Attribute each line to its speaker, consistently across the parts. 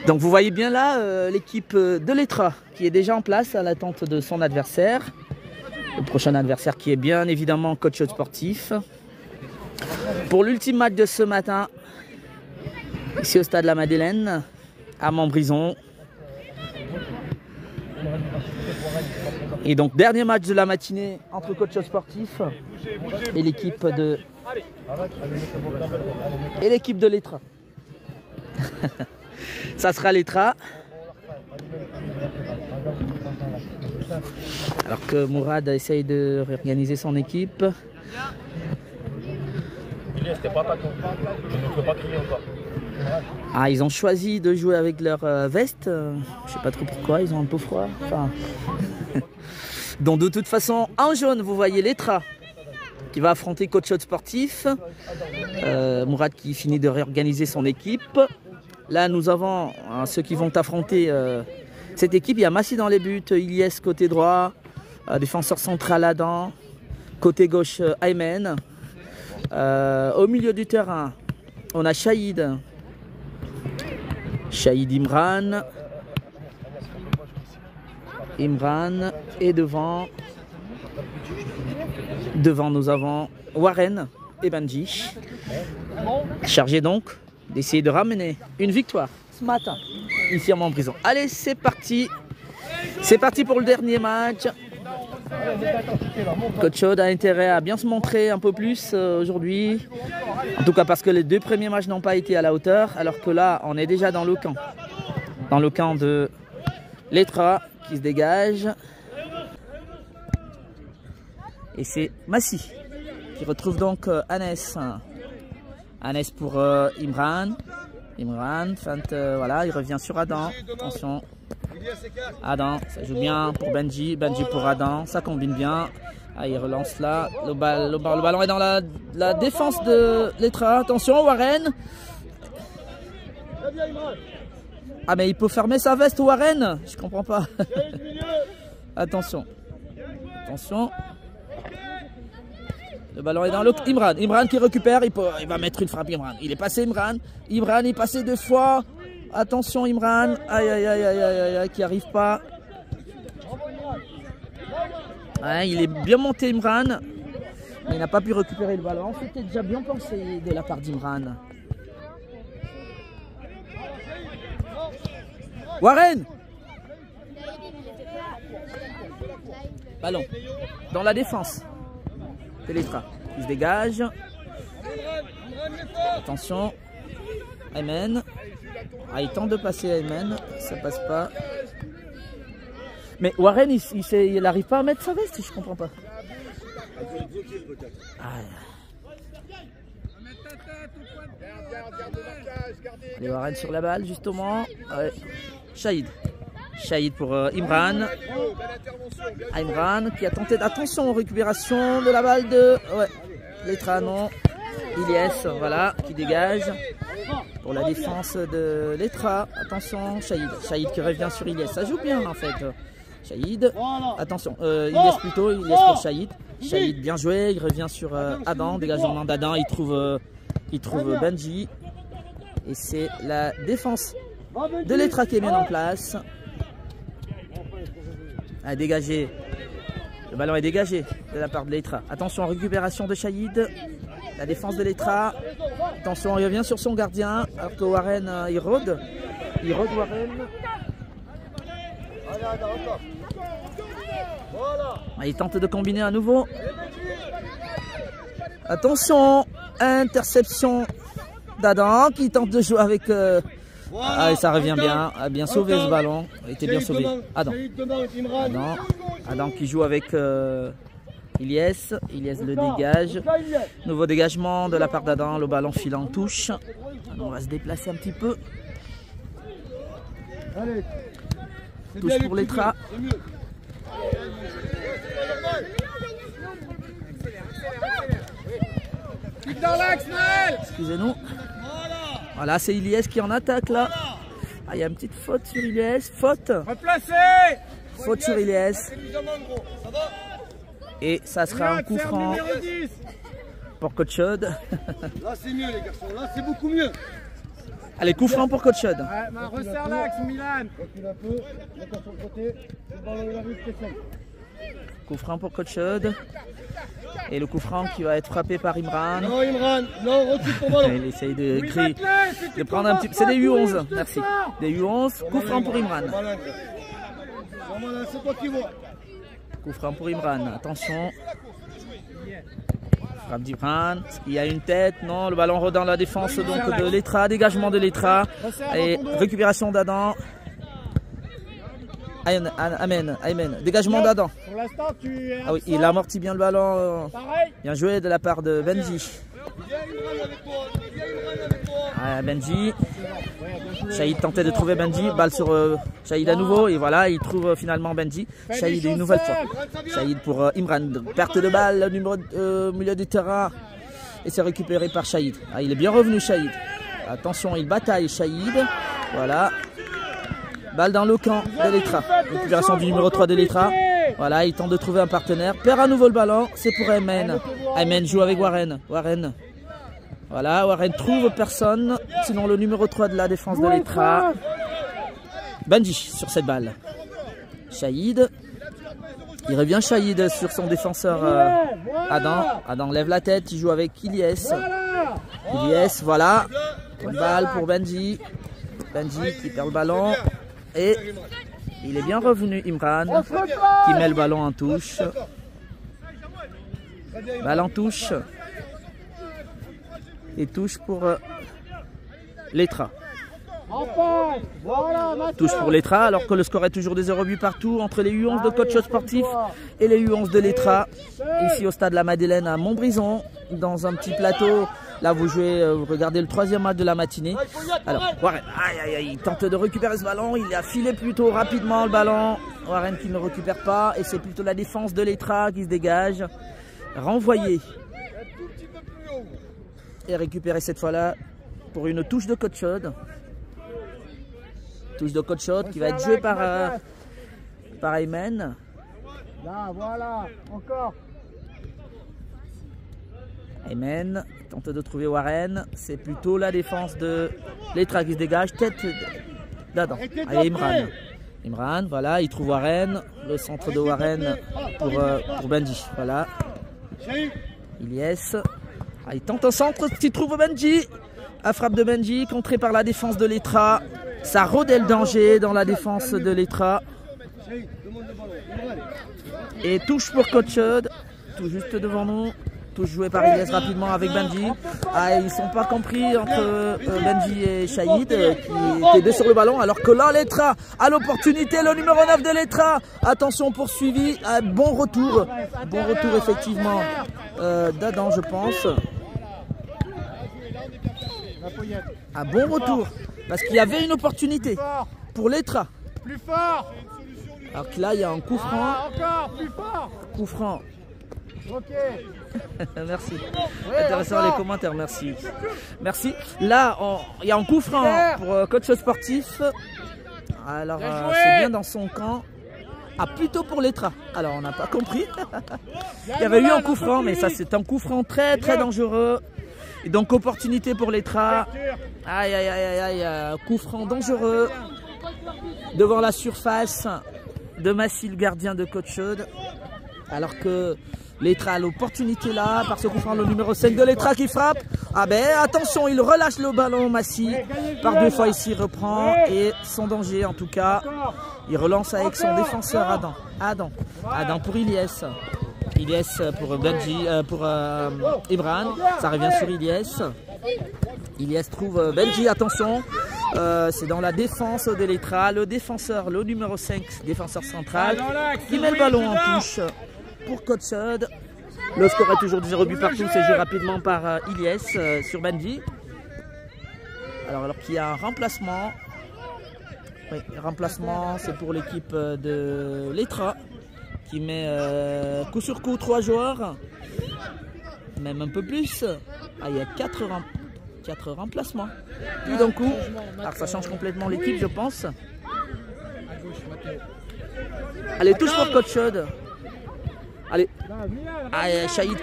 Speaker 1: Donc vous voyez bien là l'équipe de l'Etra qui est déjà en place à l'attente de son adversaire. Le prochain adversaire qui est bien évidemment coach sportif. Pour l'ultime match de ce matin, ici au stade La Madeleine, à Montbrison. Et donc dernier match de la matinée entre coach sportif et l'équipe de l'Etra. Ça sera l'Etra. Alors que Mourad essaye de réorganiser son équipe. Ah, ils ont choisi de jouer avec leur veste. Je sais pas trop pourquoi, ils ont un peu froid. Enfin... Donc de toute façon, en jaune, vous voyez l'Etra qui va affronter coach sportif. Mourad qui finit de réorganiser son équipe. Là, nous avons ceux qui vont affronter cette équipe. Il y a Massi dans les buts, Ilyes côté droit, défenseur central Adam, côté gauche Aymen. Au milieu du terrain, on a Shahid Imran et devant nous avons Warren et Benji. Chargé donc d'essayer de ramener une victoire ce matin ici à Montbrison. Allez, c'est parti. C'est parti pour le dernier match. Coach Aude a intérêt à bien se montrer un peu plus aujourd'hui. En tout cas parce que les deux premiers matchs n'ont pas été à la hauteur. Alors que là, on est déjà dans le camp. Dans le camp de l'Etra qui se dégage. Et c'est Massi qui retrouve donc Anes. Anes pour Imran. Imran, feinte, voilà, il revient sur Adam. Attention. Adam, ça joue bien pour Benji. Benji pour Adam, ça combine bien. Ah, il relance là. Le ballon est dans la défense de l'Etra. Attention, Warren. Ah, mais il peut fermer sa veste, Warren. Je comprends pas. Attention. Attention. Le ballon est dans l'autre. Imran qui récupère. Il va mettre une frappe, Imran. Il est passé, Imran. Imran est passé 2 fois. Attention, Imran. Aïe, aïe, aïe, aïe, aïe, aïe, qui arrive pas. Ouais, il est bien monté, Imran. Mais il n'a pas pu récupérer le ballon. C'était déjà bien pensé de la part d'Imran. Warren. Ballon. Dans la défense. C'est l'Etra. Il se dégage. Attention. Aymen. Ah, il tente de passer Aymen. Ça passe pas. Mais Warren, il n'arrive pas à mettre sa veste. Je comprends pas. Ah. Allez, Warren sur la balle, justement. Ouais. Shahid pour Imran. Imran qui a tenté d'attention récupération de la balle de l'Etra, non. Ilyes, voilà, qui dégage pour la défense de l'Etra. Attention, Shahid qui revient sur Ilyes. Ça joue bien en fait. Shahid, attention, Ilyes plutôt, Ilyes pour Shahid. Shahid bien joué, il revient sur Adam, dégagement d'Adam, il trouve Benji. Et c'est la défense de l'Etra qui est bien en place. À dégager. Le ballon est dégagé de la part de l'Etra. Attention, récupération de Shahid. La défense de l'Etra. Attention, il revient sur son gardien. Alors que Warren, il rôde. Il rôde Warren. Il tente de combiner à nouveau. Attention, interception d'Adam qui tente de jouer avec... Ah, et ça revient bien. A bien sauvé ce ballon. Il était bien sauvé. Adam qui joue avec Ilyes. Ilyes le dégage. Nouveau dégagement de la part d'Adam. Le ballon file en touche. On va se déplacer un petit peu. Touche pour l'Etra. Excusez-nous. Voilà, c'est Ilyes qui en attaque là. Ah, il y a une petite faute sur Ilyes. Faute. Faute sur Ilyes. Et ça sera un coup franc pour Coach Aude.
Speaker 2: Là c'est mieux les garçons, là c'est beaucoup mieux.
Speaker 1: Allez, coup franc pour Coach Chaude.
Speaker 2: Resserre l'axe, Milan.
Speaker 3: Recule un peu, mets-toi sur le côté. Le ballon il arrive, t'essayes.
Speaker 1: Coup franc pour Coach Chaude. Et le coup franc qui va être frappé par Imran.
Speaker 3: Non, Imran, non, recule ton ballon.
Speaker 1: Il essaye de prendre un petit. C'est des U11, merci. Des U11, coup franc pour Imran.
Speaker 3: C'est toi qui vois.
Speaker 1: Coup franc pour Imran, attention. Frappe d'Imran, il y a une tête, non, le ballon rôde dans la défense donc de Letra, dégagement de Letra. Et récupération d'Adam. Amen, dégagement d'Adam.
Speaker 2: Pour l'instant, tu es.
Speaker 1: Ah oui, il amortit bien le ballon. Bien joué de la part de Benji. Ah, Benji. Shahid tentait de trouver Benji. Balle sur Shahid à nouveau. Et voilà, il trouve finalement Benji. Shahid une nouvelle fois. Shahid pour Imran. Perte de balle au milieu du terrain. Et c'est récupéré par Shahid. Ah, il est bien revenu, Shahid. Attention, il bataille, Shahid. Voilà. Balle dans le camp de Letra. Récupération du numéro 3 de Letra. Voilà, il tente de trouver un partenaire. Perd à nouveau le ballon. C'est pour Aymen. Aymen joue avec Warren. Voilà, Warren trouve personne. Sinon le numéro 3 de la défense de Letra. Benji sur cette balle. Shahid. Il revient Shahid sur son défenseur Adam. Adam lève la tête. Il joue avec Ilyes. Ilyes, voilà. Une balle pour Benji. Benji qui perd le ballon. Et il est bien revenu, Imran, qui met le ballon en touche. Balle en touche. Et touche pour Letra. Touche pour Letra, alors que le score est toujours des 0 buts partout entre les U11 de Coach Sportif et les U11 de Letra. Ici au stade La Madeleine à Montbrison, dans un petit plateau. Là, vous regardez le 3e match de la matinée. Alors, Warren, il tente de récupérer ce ballon. Il a filé plutôt rapidement le ballon. Warren qui ne récupère pas. Et c'est plutôt la défense de Letra qui se dégage. Renvoyé. Et récupéré cette fois-là pour une touche de Coach Chaude. Touche de Coach Chaude qui va être jouée par Aymen.
Speaker 2: Là, voilà, encore.
Speaker 1: Aymen tente de trouver Warren. C'est plutôt la défense de Letra qui se dégage. Tête d'Adam. Allez, Imran, voilà, il trouve Warren. Le centre de Warren pour Benji. Voilà. Ilyes. Il tente un centre, il trouve Benji. La frappe de Benji, contrée par la défense de Letra. Ça rôdait le danger dans la défense de Letra. Et touche pour Coach Chaude, tout juste devant nous. Touche jouée par Ilyes rapidement avec Benji. Ils ne sont pas compris entre Benji et Shahid qui étaient sur le ballon. Alors que là, Letra a l'opportunité, le numéro 9 de Letra. Attention, poursuivi. Bon retour effectivement d'Adam, je pense. Un bon retour. Parce qu'il y avait une opportunité pour Letra.
Speaker 2: Plus fort.
Speaker 1: Alors que là, il y a un coup franc.
Speaker 2: Encore plus fort.
Speaker 1: Coup franc.
Speaker 2: Ok.
Speaker 1: Merci. Intéressant les commentaires, merci. Merci. Là, il y a un coup franc pour Coach Sportif. Alors, c'est bien dans son camp. Plutôt pour Letra. Alors, on n'a pas compris. Il y avait eu un coup franc, mais ça, c'est un coup franc très, très dangereux. Et donc, opportunité pour Letra. Coup franc dangereux. Devant la surface de Massy, le gardien de Coach Chaude. Alors que Letra a l'opportunité là, par ce coup franc, le numéro 5 de Letra qui frappe. Attention, il relâche le ballon, Massy. Par 2 fois ici, il reprend. Et son danger, en tout cas, il relance avec son défenseur Adam pour Ilyes. Ilyes pour Benji, pour Imran. Ça revient sur Ilyes. Ilyes trouve Benji, attention. C'est dans la défense de Letra. Le défenseur, le numéro 5, défenseur central, qui met le ballon en touche pour Coach Chaude. Le score est toujours de 0 but partout. C'est joué rapidement par Ilyes sur Benji. Alors qu'il y a un remplacement. Oui, remplacement, c'est pour l'équipe de Letra qui met coup sur coup 3 joueurs. Même un peu plus. Il y a 4 remplacements. Plus d'un coup. Alors ça change complètement l'équipe, je pense. Allez, touche pour Coach Chaude. Allez, Shahid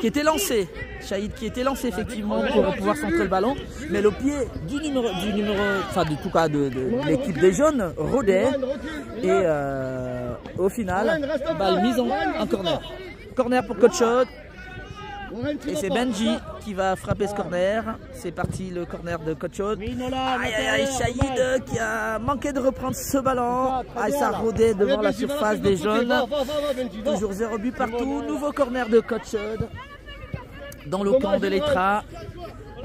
Speaker 1: qui était lancé. Shahid qui était lancé effectivement pour pouvoir centrer le ballon. Mais le pied du numéro enfin du tout cas de l'équipe des jaunes rôdait. Et au final, balle mise en corner. Corner pour Coach Chaude. Et c'est Benji qui va frapper ce corner. C'est parti le corner de Coach Chaude. Aïe, Shahid qui a manqué de reprendre ce ballon. Ça rôdait devant la surface des jaunes. Toujours 0 but partout. Nouveau corner de Coach Chaude dans le camp de l'Etra.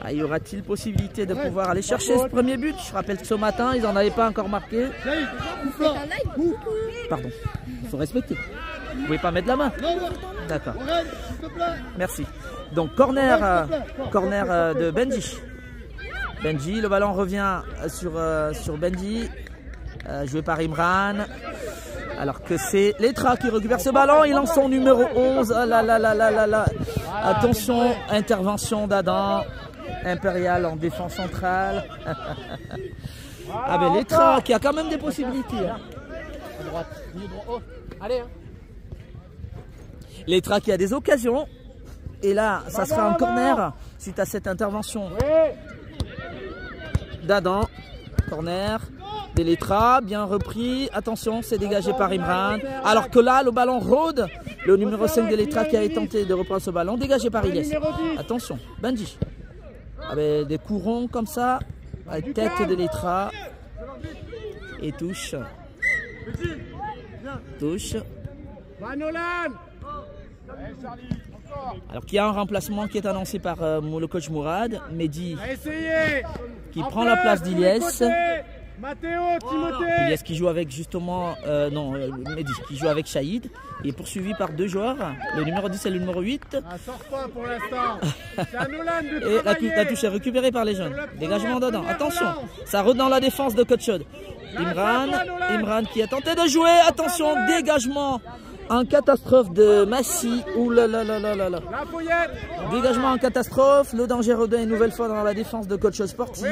Speaker 1: Y aura-t-il possibilité de pouvoir aller chercher ce premier but? Je rappelle que ce matin, ils n'en avaient pas encore marqué. Pardon, il faut respecter. Vous ne pouvez pas mettre la main. D'accord. Merci. Donc corner de Benji. Benji, le ballon revient sur Benji. Joué par Imran. Alors que c'est l'Etra qui récupère ce ballon. Il lance son numéro 11. Ah là là là là là là. Attention, intervention d'Adam. Impérial en défense centrale. Ah ben l'Etra qui a quand même des possibilités.
Speaker 2: À droite, droit. Allez.
Speaker 1: L'Etra qui a des occasions. Et là, ça sera un corner suite à cette intervention d'Adam. Corner de l'Etra, bien repris. Attention, c'est dégagé par Imran. Alors que là, le ballon rôde. Le numéro 5 de l'Etra qui avait tenté de reprendre ce ballon. Dégagé par Ilyes. Attention, Benji. Avec des courants comme ça. Avec tête de l'Etra. Et touche. Touche. Alors qu'il y a un remplacement qui est annoncé par le coach Mourad. Mehdi qui prend la place d'Ilyes. Ilyes qui joue avec justement Mehdi qui joue avec Shahid. Il est poursuivi par deux joueurs, le numéro 10 et le numéro 8. Et la touche est récupérée par les jeunes. Dégagement dedans. Attention, ça rôde dans la défense de Coach Chaude. Imran qui a tenté de jouer. Attention, dégagement en catastrophe de Massi. Ouh là là là là là là. Dégagement en catastrophe. Le danger rôdait une nouvelle fois dans la défense de Coach Sportif.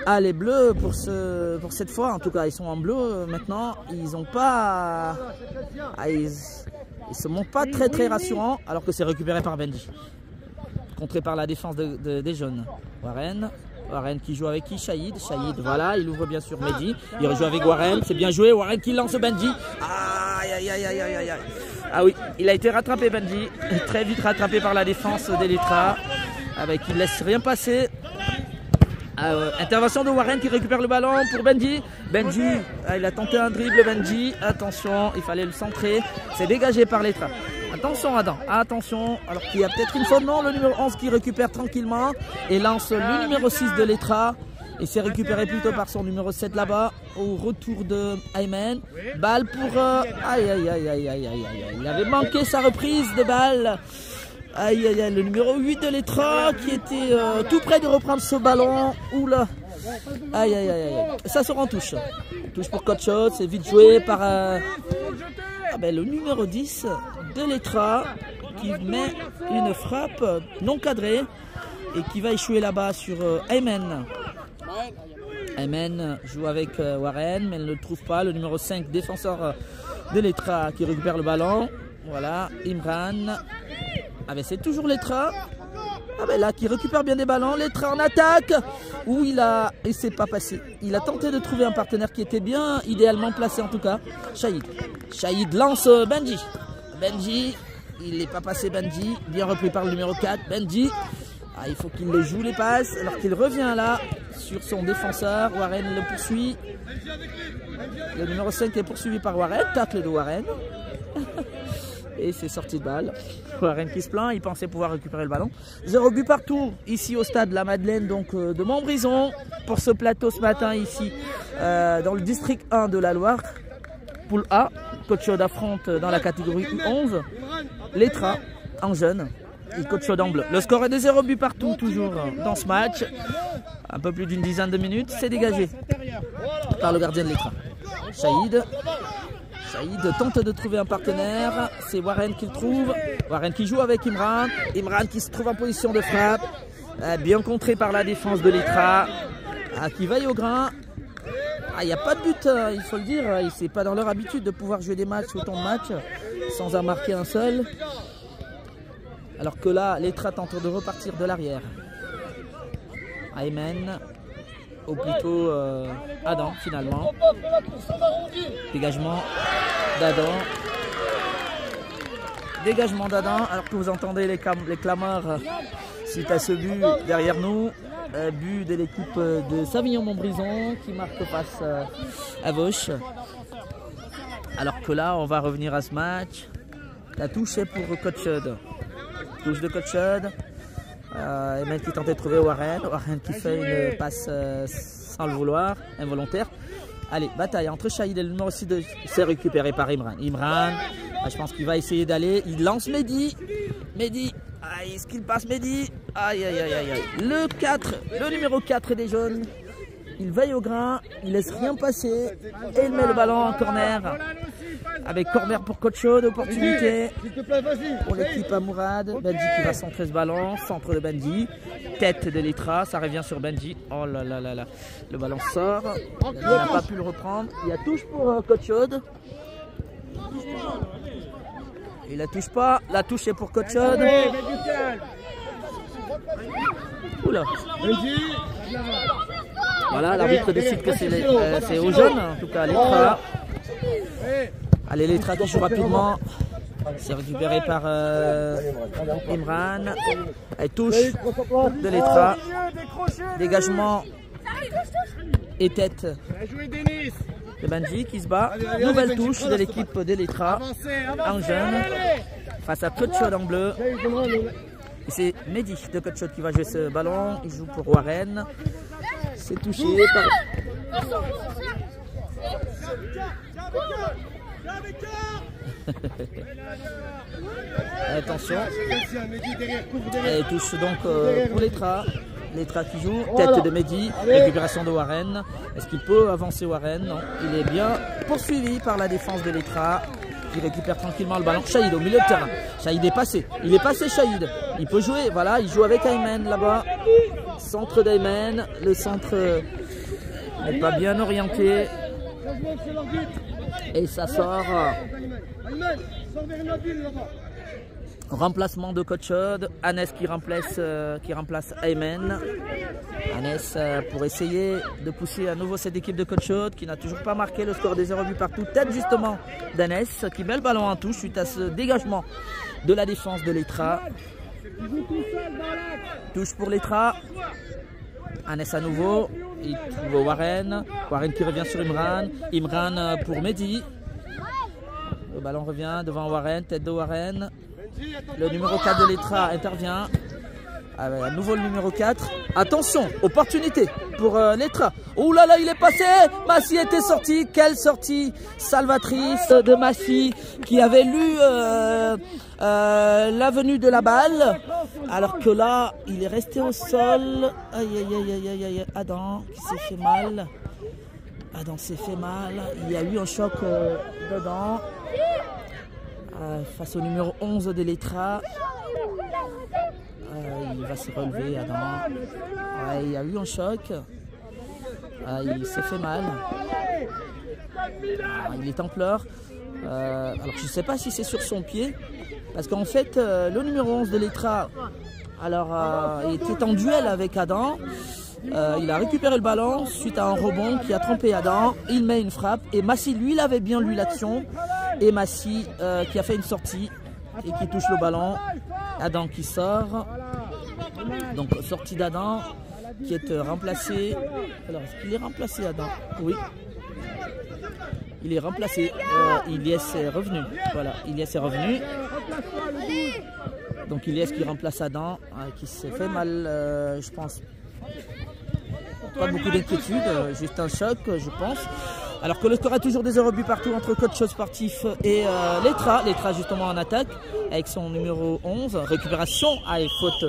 Speaker 1: Ah, les bleus pour cette fois, en tout cas, ils sont en bleu maintenant. Ils n'ont pas. Ils se montrent pas très rassurants, alors que c'est récupéré par Benji. Contré par la défense des jeunes. Warren qui joue avec qui? Shahid, voilà, il ouvre bien sûr Mehdi. Il rejoue avec Warren, c'est bien joué. Warren qui lance Benji. Aïe. Ah oui, il a été rattrapé Benji. Très vite rattrapé par la défense de l'Etra. Avec il ne laisse rien passer. Intervention de Warren qui récupère le ballon pour Benji. Benji, il a tenté un dribble Benji. Attention, il fallait le centrer. C'est dégagé par l'Etra. Attention Adam, attention. Alors qu'il y a peut-être une faute. Non, le numéro 11 qui récupère tranquillement et lance le numéro 6 de l'Etra. Et c'est récupéré plutôt par son numéro 7 là-bas. Au retour de Ayman. Balle pour... Aïe. Il avait manqué sa reprise de balle. Aïe, le numéro 8 de l'Etra qui était tout près de reprendre ce ballon. Oula. Aïe. Ça sera en touche. Touche pour Coach Chaude, c'est vite joué par le numéro 10 de l'Etra qui met une frappe non cadrée et qui va échouer là-bas sur Ayman. Ayman joue avec Warren mais elle ne le trouve pas. Le numéro 5 défenseur de l'Etra qui récupère le ballon. Voilà, Imran. C'est toujours l'Etra. Là qui récupère bien des ballons. L'Etra en attaque. Où il s'est pas passé. Il a tenté de trouver un partenaire qui était bien idéalement placé en tout cas. Shahid lance Benji. Il n'est pas passé Benji. Bien repris par le numéro 4. Benji. Il faut qu'il les joue les passes. Alors qu'il revient là sur son défenseur. Warren le poursuit. Le numéro 5 est poursuivi par Warren. Tacle de Warren. Et c'est sorti de balle. Warren qui se plaint, il pensait pouvoir récupérer le ballon. 0 but partout ici au stade La Madeleine donc de Montbrison pour ce plateau ce matin ici dans le district 1 de la Loire. Poule A, Coach Chaude affronte dans la catégorie U11 l'Etra en jeune et Coach Chaude en bleu. Le score est de 0 but partout toujours dans ce match. Un peu plus d'une dizaine de minutes, c'est dégagé par le gardien de l'Etra. Shahid tente de trouver un partenaire, c'est Warren qui le trouve. Warren qui joue avec Imran. Imran qui se trouve en position de frappe. Bien contré par la défense de l'Etra. Qui veille au grain. il n'y a pas de but, il faut le dire. C'est pas dans leur habitude de pouvoir jouer des matchs, autant de matchs, sans en marquer un seul. Alors que là, l'Etra tente de repartir de l'arrière. Aymen, ou plutôt Adam finalement. Dégagement d'Adam. Dégagement d'Adam, alors que vous entendez les clameurs suite à ce but derrière nous. But de l'équipe de Savignon-Montbrison qui marque face à Vauche. Alors que là, on va revenir à ce match. La touche est pour Cotchod. Touche de Cotchod. Aymen qui tentait de trouver Warren. Warren qui fait une passe sans le vouloir, involontaire. Allez, bataille entre Shahid et le numéro 6 de... C'est récupéré par Imran. Imran, je pense qu'il va essayer d'aller. Il lance Mehdi. Mehdi. Est-ce qu'il passe Mehdi? Aïe aïe aïe aïe. Le numéro 4 des jaunes. Il veille au grain, il laisse rien passer et il met le ballon en corner. Avec corner pour Cotchod, opportunité pour l'équipe à Mourad. Benji qui va centrer ce ballon, centre de Benji. Tête de l'Etra, ça revient sur Benji. Oh là là là là. Le ballon sort, il n'a pas pu le reprendre. Il y a touche pour Cotchod. Il la touche pas, la touche est pour Cotchod. Oula. Voilà, l'arbitre décide que c'est aux jeunes, en tout cas l'Etra. Allez, l'Etra qui joue rapidement. C'est récupéré par Imran. Elle touche de l'Etra. Dégagement et tête de Benji qui se bat. Nouvelle touche de l'équipe de l'Etra en jaune face à Cotchod en bleu. Et c'est Mehdi de Cotchod qui va jouer ce ballon. Il joue pour Warren. C'est touché par... Attention. Elle touche donc pour l'Etra. L'Etra qui joue, tête de Mehdi, récupération de Warren. Est-ce qu'il peut avancer Warren? Non, il est bien poursuivi par la défense de l'Etra. Qui récupère tranquillement le ballon. Shahid au milieu de terrain. Shahid est passé. Il est passé Shahid. Il peut jouer. Voilà, il joue avec Aymen là-bas. Centre d'Aymen. Le centre n'est pas bien orienté. Et ça sort. Remplacement de Cotchod. Anes qui remplace Aymen. Anes pour essayer de pousser à nouveau cette équipe de Cotchod qui n'a toujours pas marqué le score des 0 buts partout. Tête justement d'Anes qui met le ballon en touche suite à ce dégagement de la défense de l'Etra. Touche pour l'Etra. Anes à nouveau. Il trouve Warren. Warren qui revient sur Imran. Imran pour Mehdi. Le ballon revient devant Warren. Tête de Warren. Le numéro 4 de l'Etra intervient. À nouveau le numéro 4. Attention, opportunité pour l'Etra. Oh là là, il est passé. Massy était sorti. Quelle sortie salvatrice de Massy qui avait lu la venue de la balle. Alors que là, il est resté au sol. Aïe aïe aïe aïe aïe aïe. Adam qui s'est fait mal. Adam s'est fait mal. Il y a eu un choc dedans. Face au numéro 11 de l'Etra. Il va se relever, Adam. Il y a eu un choc. Il s'est fait mal. Il est en pleurs. Alors je ne sais pas si c'est sur son pied. Parce qu'en fait, le numéro 11 de l'Etra, il était en duel avec Adam. Il a récupéré le ballon suite à un rebond qui a trompé Adam. Il met une frappe. Et Massy, lui, il avait bien lu l'action. Et Massy qui a fait une sortie et qui touche le ballon. Adam qui sort. Donc sortie d'Adam qui est remplacé. Alors est-ce qu'il est remplacé Adam? Oui. Il est remplacé. Ilyes est revenu. Voilà, Ilyes est revenu. Donc Ilyes qui remplace Adam, qui s'est fait mal, je pense. Pas beaucoup d'inquiétude, juste un choc, je pense. Alors que le score est toujours des 0 buts partout entre Cotchod Sportif et l'Etra. L'Etra justement en attaque avec son numéro 11. Récupération, allez, faute.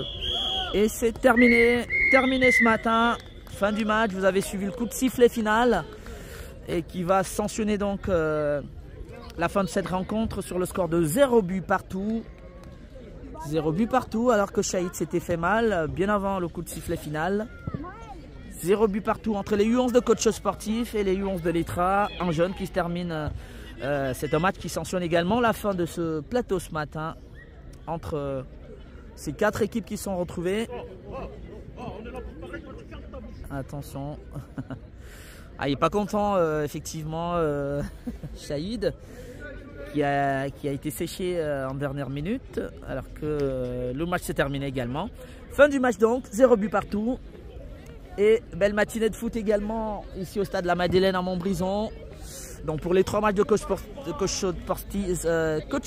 Speaker 1: Et c'est terminé. Terminé ce matin. Fin du match. Vous avez suivi le coup de sifflet final. Et qui va sanctionner donc la fin de cette rencontre sur le score de 0 buts partout. 0 buts partout alors que Shahid s'était fait mal bien avant le coup de sifflet final. 0 but partout entre les U11 de Coach Sportif et les U11 de l'Etra. Un jeune qui se termine. C'est un match qui sanctionne également la fin de ce plateau ce matin entre ces 4 équipes qui sont retrouvées. Attention. Ah, il n'est pas content, effectivement, Saïd, qui a été séché en dernière minute, alors que le match s'est terminé également. Fin du match donc, 0 but partout. Et belle matinée de foot également ici au stade La Madeleine à Montbrison. Donc pour les 3 matchs de coach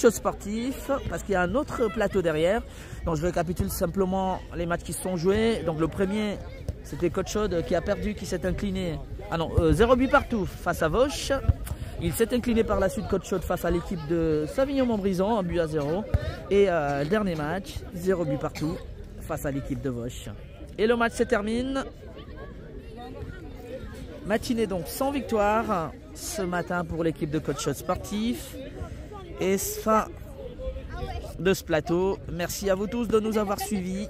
Speaker 1: sportif, parce qu'il y a un autre plateau derrière. Donc je récapitule simplement les matchs qui se sont joués. Donc le premier, c'était Coach Chaude qui a perdu, qui s'est incliné. Ah non, 0 but partout face à Vauche. Il s'est incliné par la suite Coach Chaude face à l'équipe de Savignon-Montbrison, 1 but à 0. Et dernier match, 0 but partout face à l'équipe de Vauche. Et le match se termine. Matinée donc sans victoire ce matin pour l'équipe de Coach Sportif. Et fin de ce plateau. Merci à vous tous de nous avoir suivis.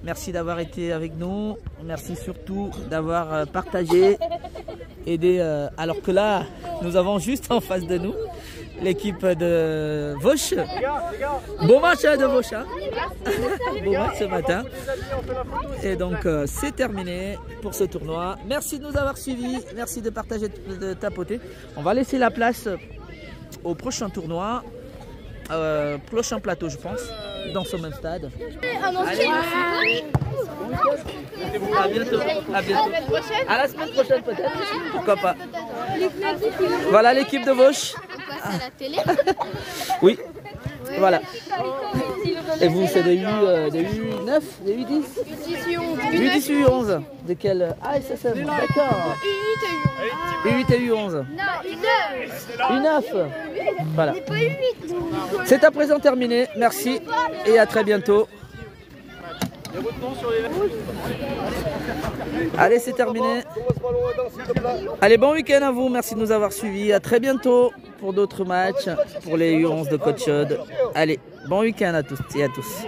Speaker 1: Merci d'avoir été avec nous. Merci surtout d'avoir partagé, aidé. Alors que là, nous avons juste en face de nous l'équipe de Vauche. Bon match de Vauche. Hein. Bon match ce matin. Et donc c'est terminé pour ce tournoi. Merci de nous avoir suivis. Merci de partager, de tapoter. On va laisser la place au prochain tournoi. Prochain plateau, je pense, dans ce même stade. Allez. À bientôt. À bientôt. À la semaine prochaine peut-être. Pourquoi pas. Voilà l'équipe de Vauche.
Speaker 4: À la télé.
Speaker 1: Oui. Voilà. Et vous, c'est des U9, des U10 U10 et U11. De quel SSM? D'accord. U8 et U11.
Speaker 4: Non, U9.
Speaker 1: U9. Voilà. C'est à présent terminé. Merci et à très bientôt. Allez, c'est terminé. Allez, bon week-end à vous. Merci de nous avoir suivis. À très bientôt pour d'autres matchs pour les U11 de Coach Chaude. Allez, bon week-end à tous et à tous.